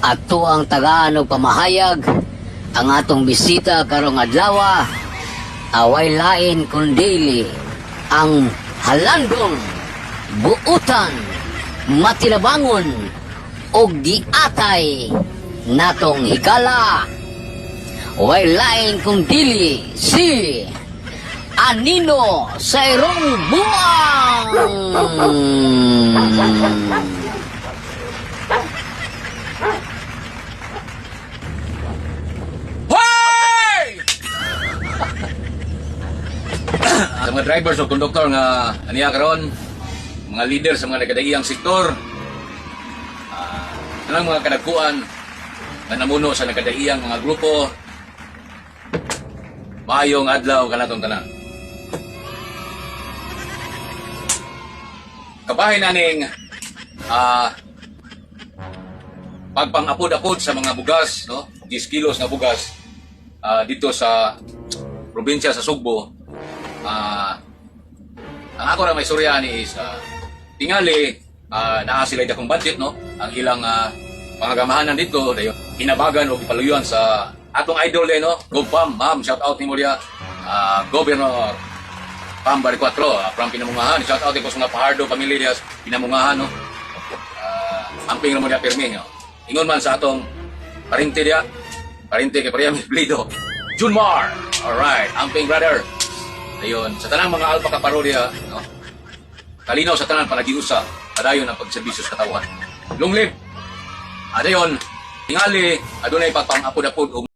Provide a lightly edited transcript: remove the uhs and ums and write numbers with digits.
Ato ang tagaan og pamahayag ang atong bisita karong adlaw away lain kundi ang halandong buutan matilabangon og giatay natong hikala. Way lain kundi si Anino sa irong buwang. Sa mga drivers o konduktor nga aniya karon, mga leader sa mga nagkadaiyang sektor, anang mga kadagkuan nga namuno sa nagkadaiyang mga grupo, maayong adlaw kanatong tanan. Kabahin naning pagpang-apod-apod sa mga bugas, no? 10 kilos na bugas dito sa probinsya sa Sugbo. Ang ako na may suryani is tingali naa sila dakong budget, no? Ang ilang pangagamahanan dito dayon hinabagan o ipaluyuan sa atong idol no? Go Pam, ma'am, shout out ni Moria, Governor Pam Baricotro from Pinamungahan. Shout out ko sa mga Pahardo family diya Pinamungahan, no? Amping mo diya pirmi, no? Ingon man sa atong parinte diya, parinte kay Priam Blido, Junmar. Alright, amping brother. Ayun, sa tanang mga alpaka parodia, no? Kalinaw sa tanang panagiusa, padayon ang pagserbisyo sa katawan. Long live! Adayon, tingali, adunay pagpang-apod-apod